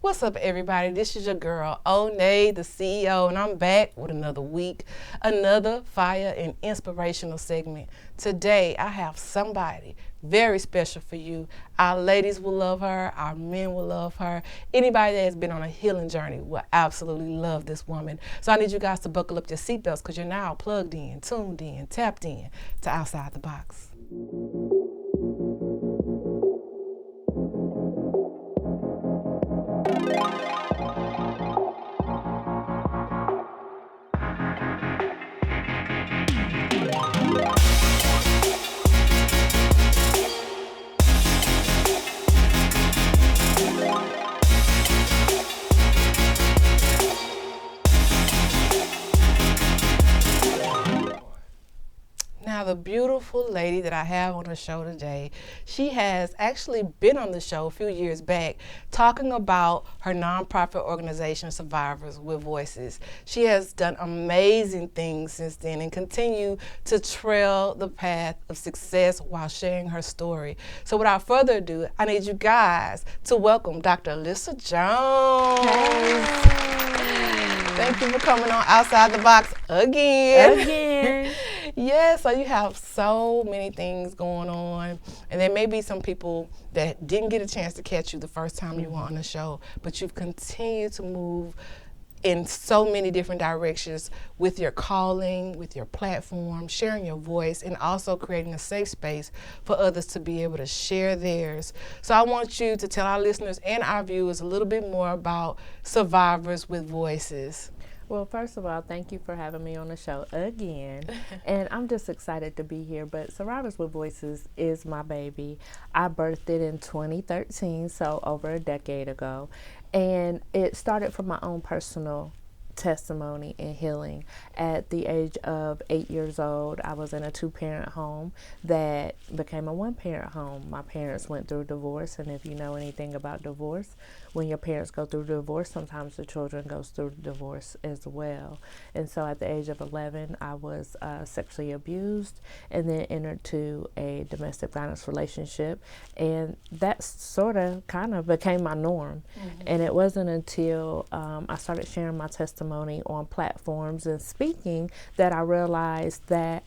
What's up, everybody? This is your girl, Onney, the CEO, and I'm back with another week, another fire and inspirational segment. Today, I have somebody very special for you. Our ladies will love her. Our men will love her. Anybody that has been on a healing journey will absolutely love this woman. So I need you guys to buckle up your seatbelts because you're now plugged in, tuned in, tapped in to Outside the Box. Now, the beautiful lady that I have on the show today, she has actually been on the show a few years back talking about her nonprofit organization, Survivors with Voices. She has done amazing things since then and continue to trail the path of success while sharing her story. So without further ado, I need you guys to welcome Dr. Alissa Jones. Hey. Thank you for coming on Outside the Box Again. Yes, so you have so many things going on, and there may be some people that didn't get a chance to catch you the first time you were on the show, but you've continued to move in so many different directions with your calling, with your platform, sharing your voice, and also creating a safe space for others to be able to share theirs. So I want you to tell our listeners and our viewers a little bit more about Survivors with Voices. Well, first of all, thank you for having me on the show again. And I'm just excited to be here. But Survivors with Voices is my baby. I birthed it in 2013, so over a decade ago. And it started from my own personal testimony and healing. At the age of 8 years old, I was in a 2-parent home that became a 1-parent home. My parents went through divorce, and if you know anything about divorce, when your parents go through divorce, sometimes the children goes through divorce as well. And so at the age of 11, I was sexually abused and then entered to a domestic violence relationship, and that sort of kind of became my norm. And it wasn't until I started sharing my testimony on platforms and speaking that I realized that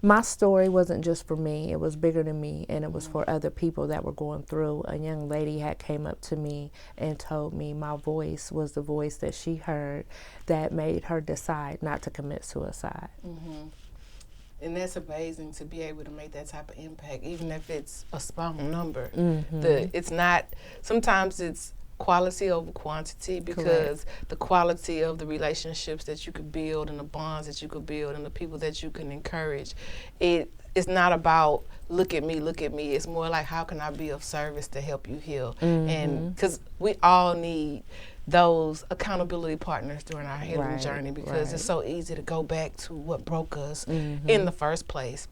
my story wasn't just for me, it was bigger than me, and it was for other people that were going through. A young lady had came up to me and told me my voice was the voice that she heard that made her decide not to commit suicide. And that's amazing to be able to make that type of impact, even if it's a small number. It's not, sometimes it's quality over quantity, because the quality of the relationships that you could build and the bonds that you could build and the people that you can encourage, it's not about look at me, it's more like how can I be of service to help you heal. And because we all need those accountability partners during our healing journey, because it's so easy to go back to what broke us in the first place.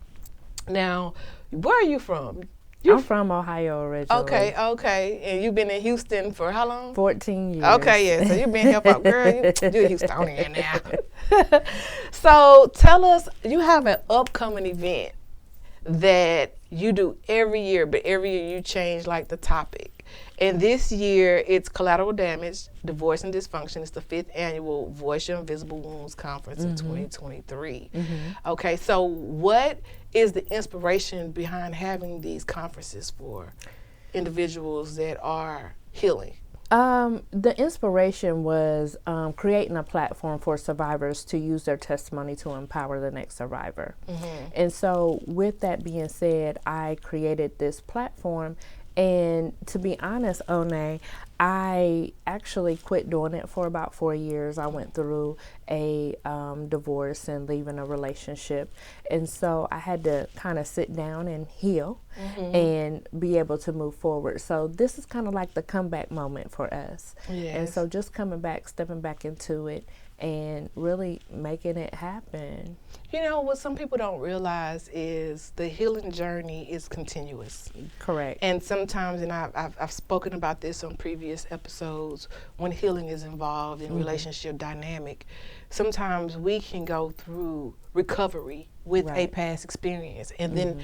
Now, where are you from? I'm from Ohio originally. Okay. And you've been in Houston for how long? 14 years. Okay, yeah. So you've been here for, girl, you're a Houstonian now. So tell us, you have an upcoming event that you do every year, but every year you change like the topic. And this year it's collateral damage, divorce and dysfunction. It's the 5th annual Voice Your Invisible Wounds Conference in 2023. Okay, so what is the inspiration behind having these conferences for individuals that are healing? The inspiration was creating a platform for survivors to use their testimony to empower the next survivor. And so with that being said, I created this platform. And to be honest, Onney, I actually quit doing it for about 4 years. I went through a divorce and leaving a relationship. And so I had to kind of sit down and heal and be able to move forward. So this is kind of like the comeback moment for us. And so just coming back, stepping back into it and really making it happen. You know, what some people don't realize is the healing journey is continuous. Correct. And sometimes, and I've spoken about this on previous episodes, when healing is involved in relationship dynamic, sometimes we can go through recovery with a past experience and then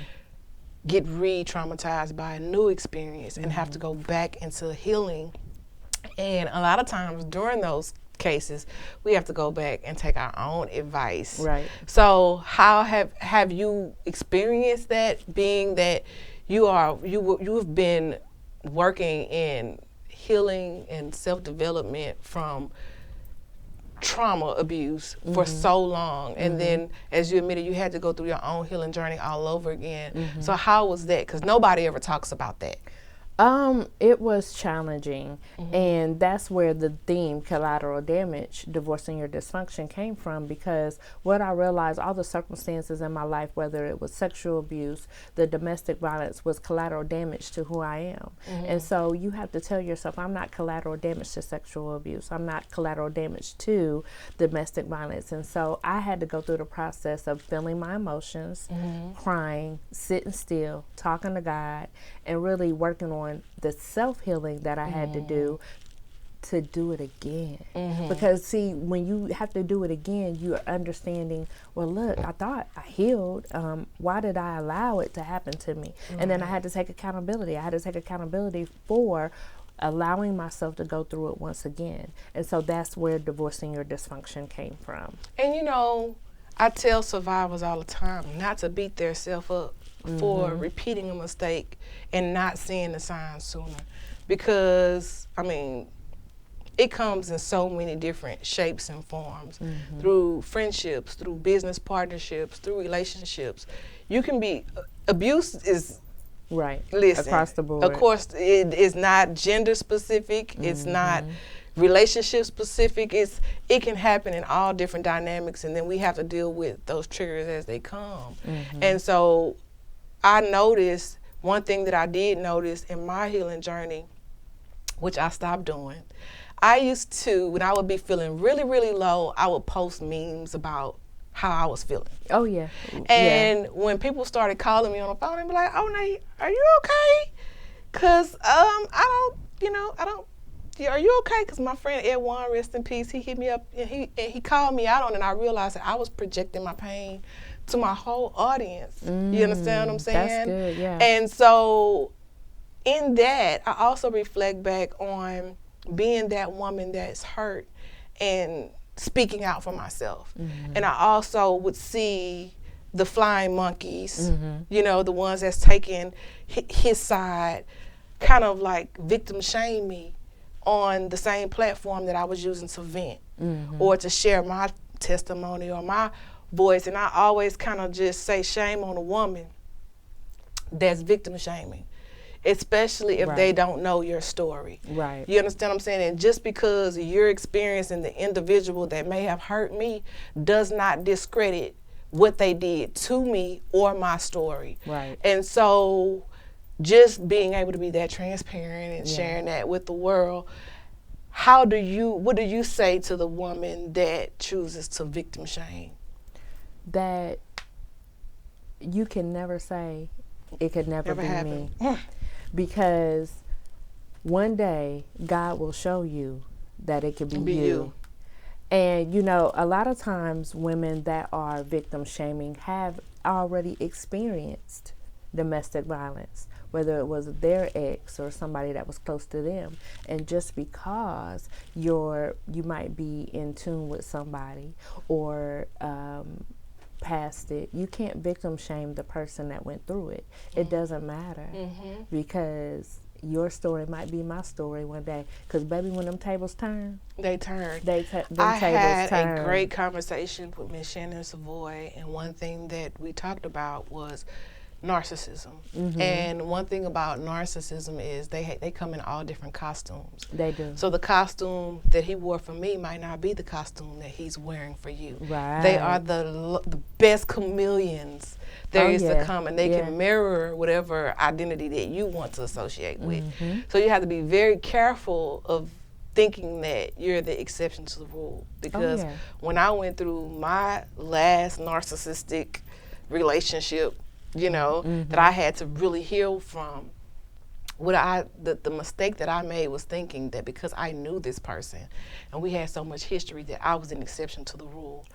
get re-traumatized by a new experience and have to go back into healing And a lot of times during those cases, we have to go back and take our own advice. Right. So how have you experienced that, being that you've been working in healing and self-development from trauma abuse for so long, and then, as you admitted, you had to go through your own healing journey all over again. So how was that? Because nobody ever talks about that. It was challenging, and that's where the theme collateral damage, divorcing your dysfunction, came from, because what I realized, all the circumstances in my life, whether it was sexual abuse, the domestic violence, was collateral damage to who I am. And so you have to tell yourself, I'm not collateral damage to sexual abuse. I'm not collateral damage to domestic violence. And so I had to go through the process of feeling my emotions, crying, sitting still, talking to God, and really working on the self-healing that I had to do it again. Because see, when you have to do it again, you're understanding, well, look, I thought I healed. Why did I allow it to happen to me? And then I had to take accountability. I had to take accountability for allowing myself to go through it once again. And so that's where divorcing your dysfunction came from. And you know, I tell survivors all the time not to beat themselves up for repeating a mistake and not seeing the signs sooner, because I mean, it comes in so many different shapes and forms, through friendships, through business partnerships, through relationships. You can be abuse is right, listen, across the board. Of course, it is not gender specific. It's not relationship specific. It can happen in all different dynamics, and then we have to deal with those triggers as they come. And so I noticed one thing that I did notice in my healing journey, which I stopped doing. I used to, when I would be feeling really, really low, I would post memes about how I was feeling. Oh, yeah. And when people started calling me on the phone, they'd be like, Onney, are you okay? Because are you okay? Because my friend Ed Warren, rest in peace, he hit me up and he called me out on it, and I realized that I was projecting my pain to my whole audience. You understand what I'm saying? That's good, yeah. And so in that, I also reflect back on being that woman that's hurt and speaking out for myself. And I also would see the flying monkeys, you know, the ones that's taking his side, kind of like victim shame me on the same platform that I was using to vent or to share my testimony or my voice. And I always kind of just say shame on a woman that's victim shaming, especially if they don't know your story. Right. You understand what I'm saying? And just because you're experiencing the individual that may have hurt me does not discredit what they did to me or my story. Right. And so just being able to be that transparent and sharing that with the world, what do you say to the woman that chooses to victim shame? That you can never say it could never be happen. me. Because one day God will show you that it could be you. And you know, a lot of times women that are victim shaming have already experienced domestic violence, whether it was their ex or somebody that was close to them. And just because you might be in tune with somebody or past it, you can't victim shame the person that went through it. It doesn't matter, because your story might be my story one day. Because baby, when them tables turn, they turn. I had a great conversation with Miss Shannon Savoy, and one thing that we talked about was narcissism. And one thing about narcissism is they come in all different costumes. They do. So the costume that he wore for me might not be the costume that he's wearing for you. Right. They are the best chameleons there is to come, and they can mirror whatever identity that you want to associate with. So you have to be very careful of thinking that you're the exception to the rule, because when I went through my last narcissistic relationship, you know, that I had to really heal from, the mistake that I made was thinking that because I knew this person and we had so much history that I was an exception to the rule.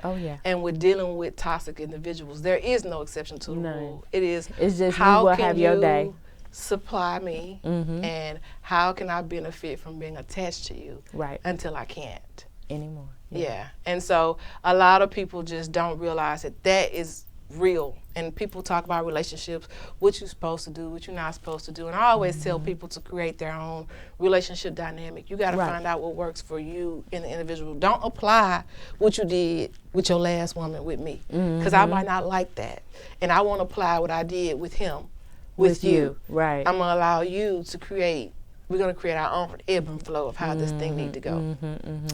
And with dealing with toxic individuals, there is no exception to the rule. It's just how you will can have you your day. supply me, and how can I benefit from being attached to you until I can't anymore. Yeah. And so a lot of people just don't realize that that is real. And people talk about relationships, what you're supposed to do, what you're not supposed to do. And I always tell people to create their own relationship dynamic. You got to find out what works for you in the individual. Don't apply what you did with your last woman with me, because I might not like that. And I won't apply what I did with him with you. Right. I'm going to allow you to create. We're going to create our own ebb and flow of how this thing need to go.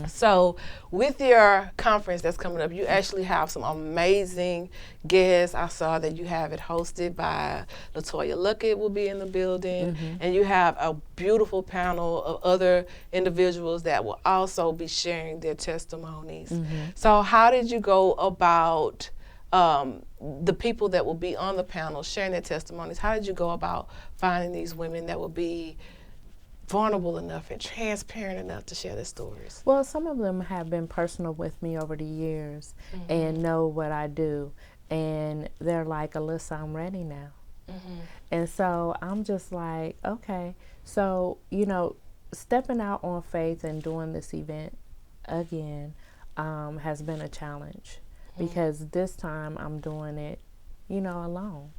So with your conference that's coming up, you actually have some amazing guests. I saw that you have it hosted by LaToya Luckett will be in the building, and you have a beautiful panel of other individuals that will also be sharing their testimonies. So how did you go about the people that will be on the panel sharing their testimonies? How did you go about finding these women that will be vulnerable enough and transparent enough to share their stories? Well, some of them have been personal with me over the years and know what I do. And they're like, Alissa, I'm ready now. And so I'm just like, okay. So, you know, stepping out on faith and doing this event again has been a challenge because this time I'm doing it, you know, alone.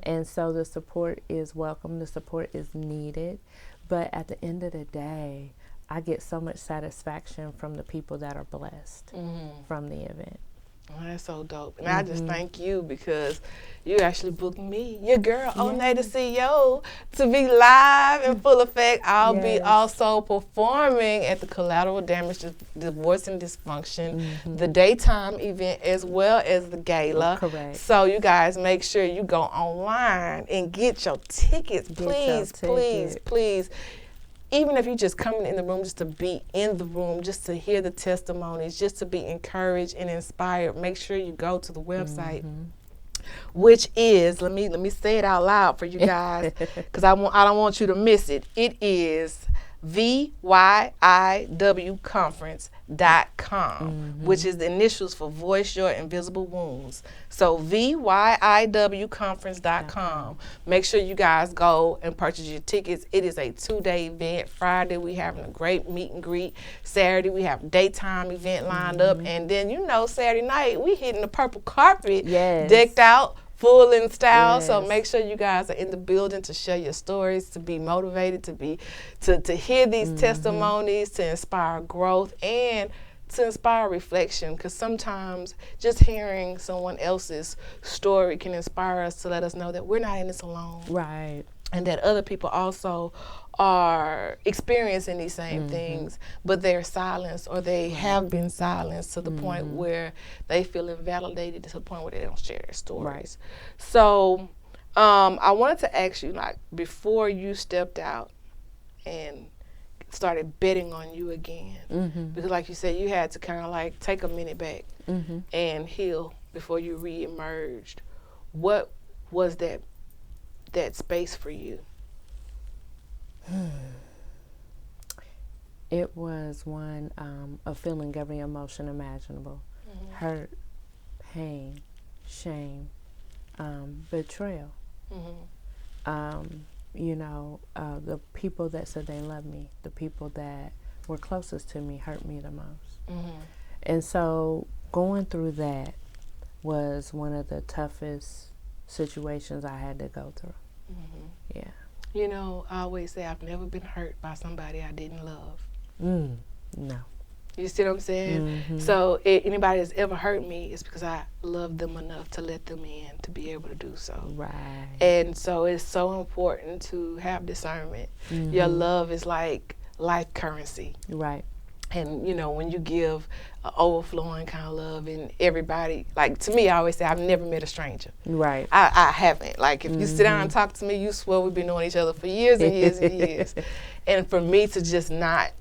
And so the support is welcome. The support is needed. But at the end of the day, I get so much satisfaction from the people that are blessed from the event. Oh, that's so dope. And I just thank you because you actually booked me, your girl, Onney the CEO, to be live in full effect. I'll be also performing at the Collateral Damage, Divorce and Dysfunction, the daytime event as well as the gala. Correct. So you guys make sure you go online and get your tickets. Please. Even if you're just coming in the room just to be in the room, just to hear the testimonies, just to be encouraged and inspired, make sure you go to the website, which is, let me say it out loud for you guys, because I don't want you to miss it. It is VYIWconference.com, which is the initials for Voice Your Invisible Wounds. So VYIWconference.com. Make sure you guys go and purchase your tickets. It is a 2-day event. Friday, we having a great meet and greet. Saturday, we have a daytime event lined up. And then, you know, Saturday night, we hitting the purple carpet, decked out, full in style. So make sure you guys are in the building to share your stories, to be motivated, to hear these testimonies, to inspire growth and to inspire reflection, because sometimes just hearing someone else's story can inspire us to let us know that we're not in this alone. Right. And that other people also are experiencing these same things, but they're silenced or they have been silenced to the point where they feel invalidated, to the point where they don't share their stories. So I wanted to ask you, like, before you stepped out and started betting on you again, because like you said, you had to kind of like take a minute back and heal before you re-emerged. What was that space for you? It was one of feeling every emotion imaginable. Hurt, pain, shame, betrayal. You know, the people that said they loved me, the people that were closest to me hurt me the most. And so going through that was one of the toughest situations I had to go through. Yeah. You know, I always say I've never been hurt by somebody I didn't love. No. You see what I'm saying? So anybody that's ever hurt me is because I love them enough to let them in, to be able to do so. Right. And so it's so important to have discernment. Your love is like life currency. Right. And, you know, when you give overflowing kind of love, and everybody, like, to me, I always say I've never met a stranger. Right. I haven't. Like, if you sit down and talk to me, you swear we've been knowing each other for years and years and years. And for me to just not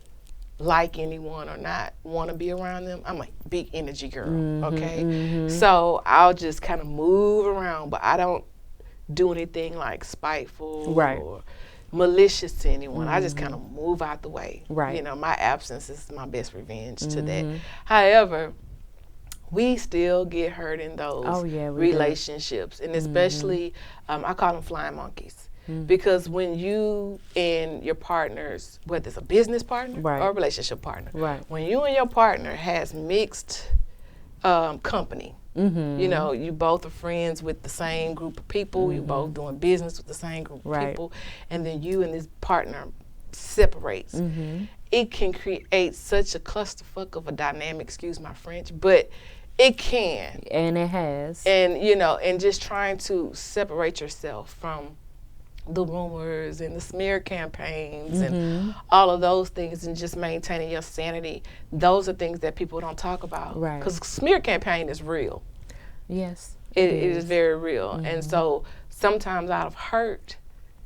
like anyone or not want to be around them, I'm a big energy girl, okay? So I'll just kind of move around, but I don't do anything like spiteful or malicious to anyone. I just kind of move out the way. Right. You know, my absence is my best revenge to that. However, we still get hurt in those relationships, and especially I call them flying monkeys. Because when you and your partners, whether it's a business partner or a relationship partner, when you and your partner has mixed company, you know, you both are friends with the same group of people, you both doing business with the same group of people, and then you and this partner separates, it can create such a clusterfuck of a dynamic, excuse my French, but it can. And it has. And, you know, and just trying to separate yourself from the rumors and the smear campaigns and all of those things, and just maintaining your sanity. Those are things that people don't talk about. Because smear campaign is real. Yes. It is very real. And so sometimes out of hurt,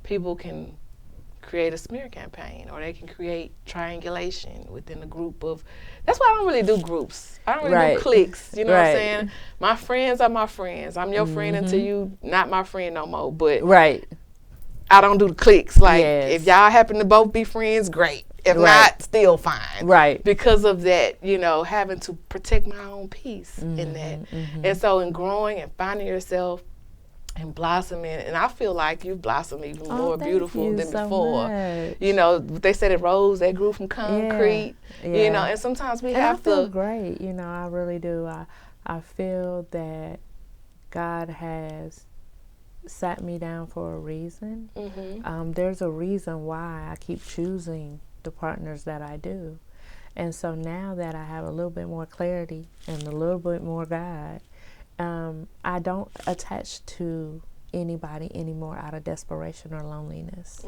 people can create a smear campaign, or they can create triangulation within a group of, that's why I don't really do groups. I don't really do cliques, you know what I'm saying? My friends are my friends. I'm your friend until you not my friend no more, but I don't do the cliques. Like, if y'all happen to both be friends, great. If not, still fine. Because of that, you know, having to protect my own peace in that. And so in growing and finding yourself and blossoming, and I feel like you've blossomed even more beautiful than before. Much. You know, they said it rose that grew from concrete. You know, and sometimes we have to. I feel great. You know, I really do. I feel that God has sat me down for a reason. There's a reason why I keep choosing the partners that I do, and so now that I have a little bit more clarity and a little bit more God, I don't attach to anybody anymore out of desperation or loneliness.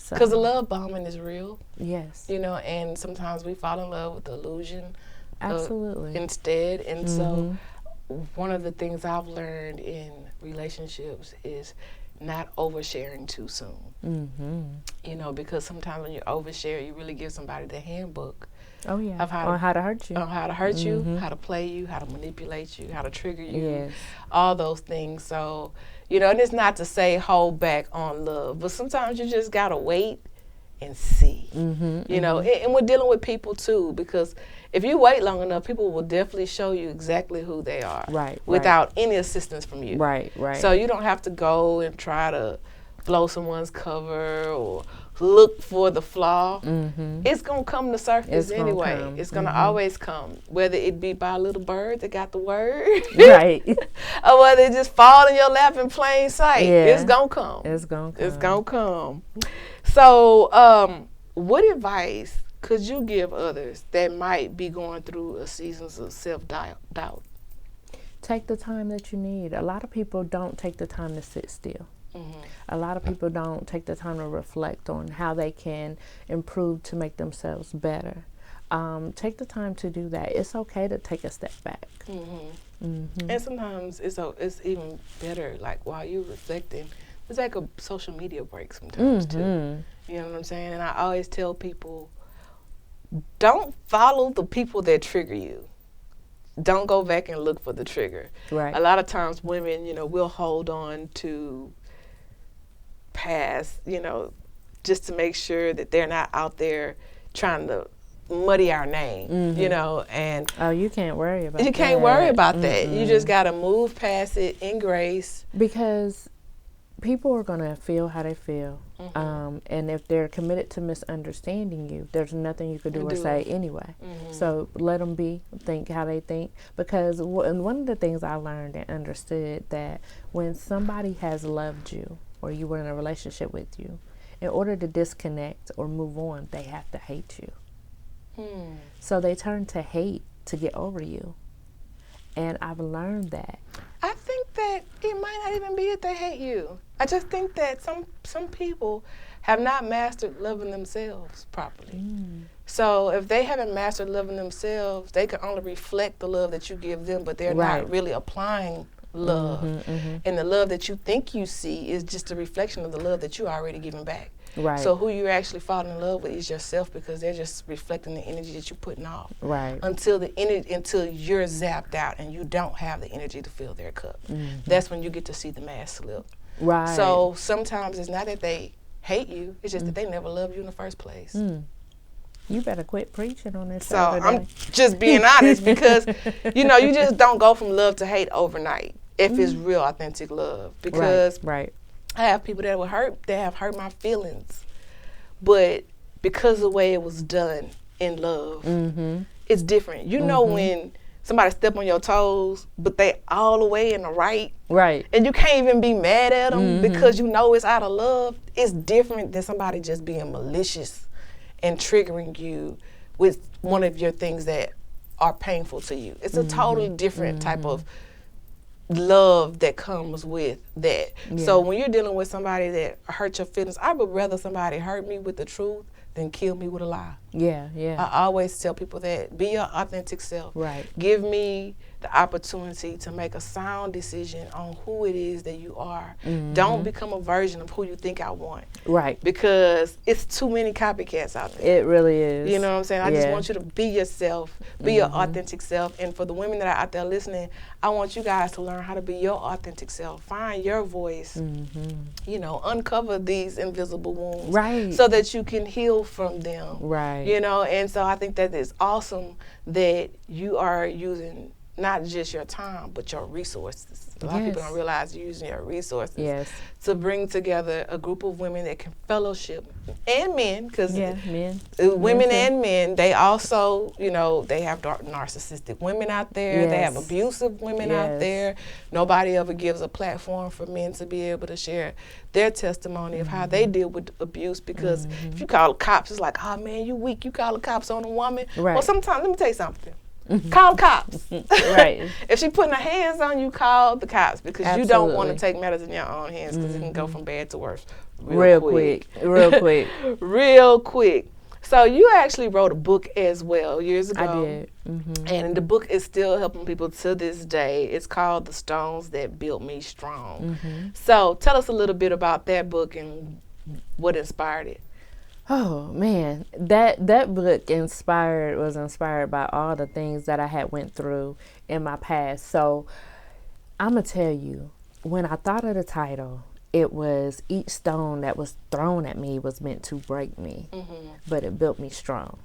Because the love bombing is real. Yes. You know, and sometimes we fall in love with the illusion. Absolutely. Instead. And so one of the things I've learned in relationships is not oversharing too soon. You know, because sometimes when you overshare, you really give somebody the handbook. Of how to hurt you. On how to hurt you, how to play you, how to manipulate you, how to trigger you, all those things. So, you know, and it's not to say hold back on love, but sometimes you just got to wait and see, you know, and we're dealing with people too, because if you wait long enough, people will definitely show you exactly who they are without any assistance from you. So you don't have to go and try to blow someone's cover or look for the flaw. It's going to come to surface anyway. It's going to always come, whether it be by a little bird that got the word, or whether it just fall in your lap in plain sight. It's going to come. It's going to come. So what advice could you give others that might be going through a seasons of self-doubt? Take the time that you need. A lot of people don't take the time to sit still. A lot of people don't take the time to reflect on how they can improve to make themselves better. Take the time to do that. It's okay to take a step back. And sometimes it's even better, like while you're reflecting, it's like a social media break sometimes too. You know what I'm saying? And I always tell people, don't follow the people that trigger you. Don't go back and look for the trigger. A lot of times women, you know, will hold on to past, you know, just to make sure that they're not out there trying to muddy our name, you know, and you can't worry about that. You can't worry about that. You just got to move past it in grace. Because people are going to feel how they feel. And if they're committed to misunderstanding you, there's nothing you could do or say anyway. So let them think how they think. Because one of the things I learned and understood, that when somebody has loved you, or you were in a relationship with you, in order to disconnect or move on, they have to hate you. So they turn to hate to get over you. And I've learned that. I think that it might not even be that they hate you. I just think that some people have not mastered loving themselves properly. So if they haven't mastered loving themselves, they can only reflect the love that you give them, but they're not really applying love. And the love that you think you see is just a reflection of the love that you already given back. So who you're actually falling in love with is yourself, because they're just reflecting the energy that you're putting off. Until you're zapped out and you don't have the energy to fill their cup. That's when you get to see the mask slip. So sometimes it's not that they hate you, it's just that they never loved you in the first place. You better quit preaching on this. So I'm just being honest, because you know, you just don't go from love to hate overnight if it's real authentic love, because I have people that have hurt my feelings, but because of the way it was done in love, it's different. You know when somebody step on your toes, but they all the way in the right, and you can't even be mad at them because you know it's out of love. It's different than somebody just being malicious and triggering you with one of your things that are painful to you. It's a totally different type of love that comes with that. So when you're dealing with somebody that hurt your feelings, I would rather somebody hurt me with the truth than kill me with a lie. I always tell people that. Be your authentic self. Give me the opportunity to make a sound decision on who it is that you are. Don't become a version of who you think I want. Because it's too many copycats out there. It really is. You know what I'm saying? I just want you to be yourself, be your authentic self. And for the women that are out there listening, I want you guys to learn how to be your authentic self. Find your voice. You know, uncover these invisible wounds so that you can heal from them. You know, and so I think that it's awesome that you are using not just your time, but your resources. A lot of people don't realize you're using your resources to bring together a group of women that can fellowship, and men, because women and men, they also, you know, they have narcissistic women out there, they have abusive women out there. Nobody ever gives a platform for men to be able to share their testimony of how they deal with abuse, because if you call the cops, it's like, oh man, you weak, you call the cops on a woman. Well, sometimes, let me tell you something. Call the cops. If she putting her hands on you, call the cops, because you don't want to take matters in your own hands, because it can go from bad to worse real quick. Real quick. So you actually wrote a book as well years ago. I did. And the book is still helping people to this day. It's called The Stones That Built Me Strong. So tell us a little bit about that book and what inspired it. Oh man, that book was inspired by all the things that I had went through in my past. So I'm gonna tell you, when I thought of the title, it was each stone that was thrown at me was meant to break me, but it built me strong.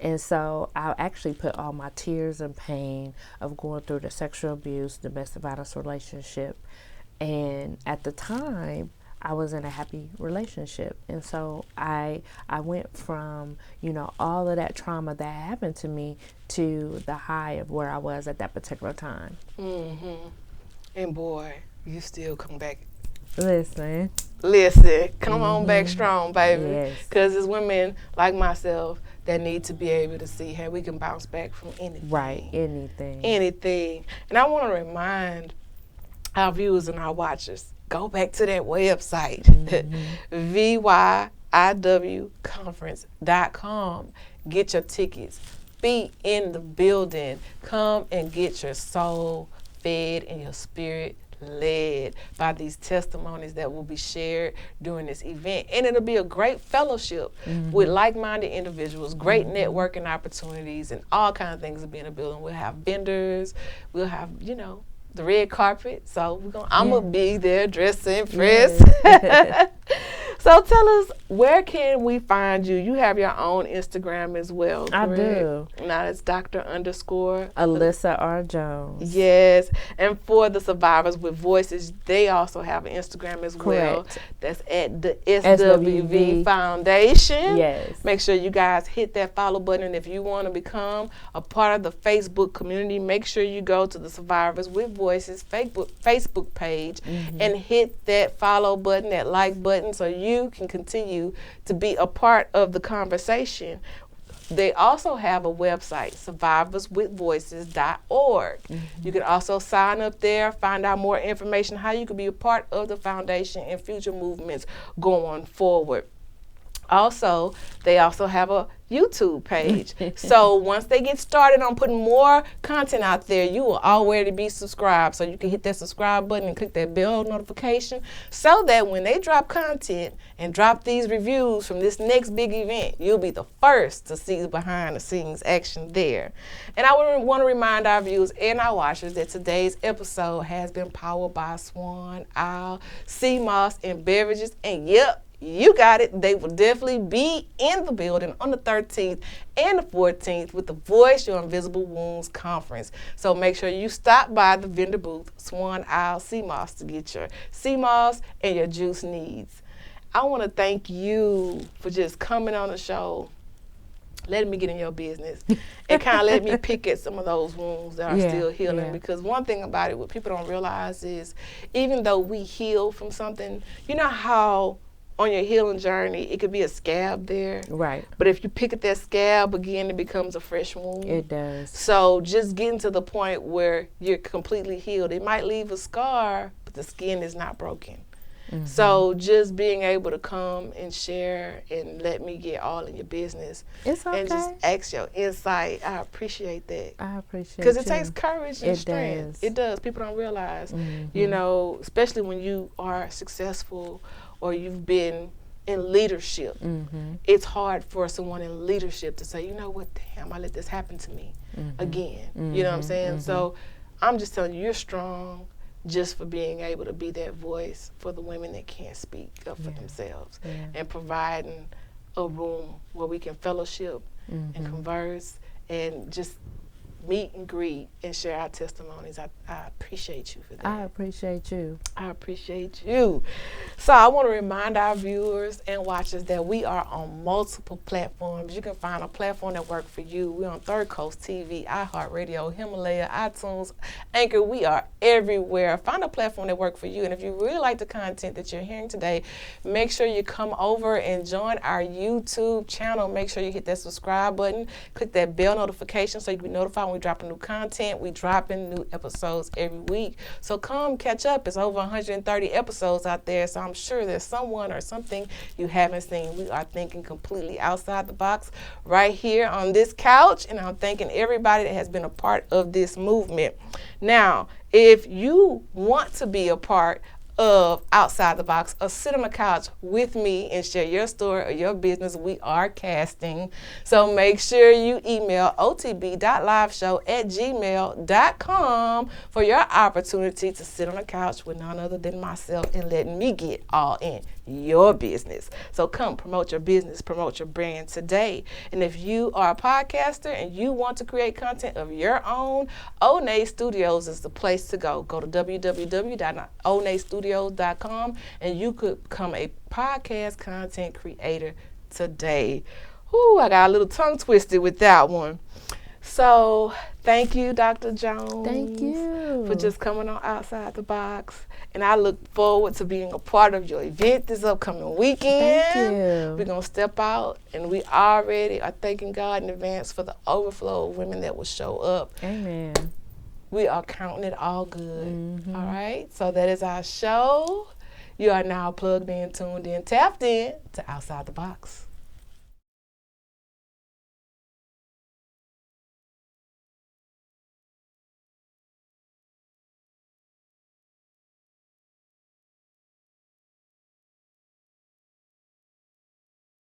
And so I actually put all my tears and pain of going through the sexual abuse, domestic violence relationship, and at the time, I was in a happy relationship. And so I went from, you know, all of that trauma that happened to me to the high of where I was at that particular time. And boy, you still come back. Listen, come on back strong, baby. Because it's women like myself that need to be able to see how we can bounce back from anything. Anything. And I want to remind our viewers and our watchers, go back to that website, VYIWconference.com. Get your tickets. Be in the building. Come and get your soul fed and your spirit led by these testimonies that will be shared during this event. And it'll be a great fellowship with like-minded individuals, great networking opportunities, and all kinds of things will be in the building. We'll have vendors. We'll have, you know, the red carpet, so I'm gonna be there dressed to impress. So tell us, where can we find you? You have your own Instagram as well, correct? I do. Now it's Dr._Alissa R. Jones. Yes, and for the Survivors with Voices, they also have an Instagram as well. That's at the SWV Foundation. Make sure you guys hit that follow button. And if you want to become a part of the Facebook community, make sure you go to the Survivors with Voices Facebook page and hit that follow button, that like button, so you can continue to be a part of the conversation. They also have a website, survivorswithvoices.org. You can also sign up there, find out more information, how you can be a part of the foundation and future movements going forward. Also, they also have a YouTube page. So once they get started on putting more content out there, you will already be subscribed. So you can hit that subscribe button and click that bell notification so that when they drop content and drop these reviews from this next big event, you'll be the first to see behind the scenes action there. And I want to remind our viewers and our watchers that today's episode has been powered by Swan, Owl, Sea Moss, and Beverages. And yep, you got it. They will definitely be in the building on the 13th and the 14th with the Voice Your Invisible Wounds Conference. So make sure you stop by the vendor booth, Swan Isle Sea Moss, to get your sea moss and your juice needs. I want to thank you for just coming on the show, letting me get in your business, and kind of let me pick at some of those wounds that are still healing. Because one thing about it, what people don't realize is, even though we heal from something, you know how on your healing journey, it could be a scab there. Right. But if you pick at that scab again, it becomes a fresh wound. It does. So just getting to the point where you're completely healed. It might leave a scar, but the skin is not broken. Mm-hmm. So just being able to come and share and let me get all in your business. It's okay. And just ask your insight. I appreciate that. I appreciate it. Because it takes courage and it strength. Does. It does. People don't realize, mm-hmm. you know, especially when you are successful or you've been in leadership, mm-hmm. it's hard for someone in leadership to say, you know what, damn, I let this happen to me again. Mm-hmm. You know what I'm saying? Mm-hmm. So I'm just telling you, you're strong just for being able to be that voice for the women that can't speak up for themselves and providing a room where we can fellowship and converse and just meet and greet and share our testimonies. I appreciate you for that. I appreciate you. I appreciate you. So I want to remind our viewers and watchers that we are on multiple platforms. You can find a platform that works for you. We're on Third Coast TV, iHeartRadio, Himalaya, iTunes, Anchor. We are everywhere. Find a platform that works for you. And if you really like the content that you're hearing today, make sure you come over and join our YouTube channel. Make sure you hit that subscribe button. Click that bell notification so you can be notified when we drop new content. We dropping new episodes every week. So come catch up. It's over 130 episodes out there. So I'm sure there's someone or something you haven't seen. We are thinking completely outside the box right here on this couch. And I'm thanking everybody that has been a part of this movement. Now, if you want to be a part of Outside the Box or sit on the couch with me and share your story or your business, we are casting. So make sure you email otb.liveshow@gmail.com for your opportunity to sit on the couch with none other than myself and letting me get all in your business. So come promote your business, promote your brand today. And if you are a podcaster and you want to create content of your own, Onney Studios is the place to go. Go to www.onneystudios.com and you could become a podcast content creator today. Whew, I got a little tongue twisted with that one. So thank you, Dr. Jones. Thank you. For just coming on Outside the Box. And I look forward to being a part of your event this upcoming weekend. Thank you. We're going to step out, and we already are thanking God in advance for the overflow of women that will show up. Amen. We are counting it all good. All right? So that is our show. You are now plugged in, tuned in, tapped in to Outside the Box.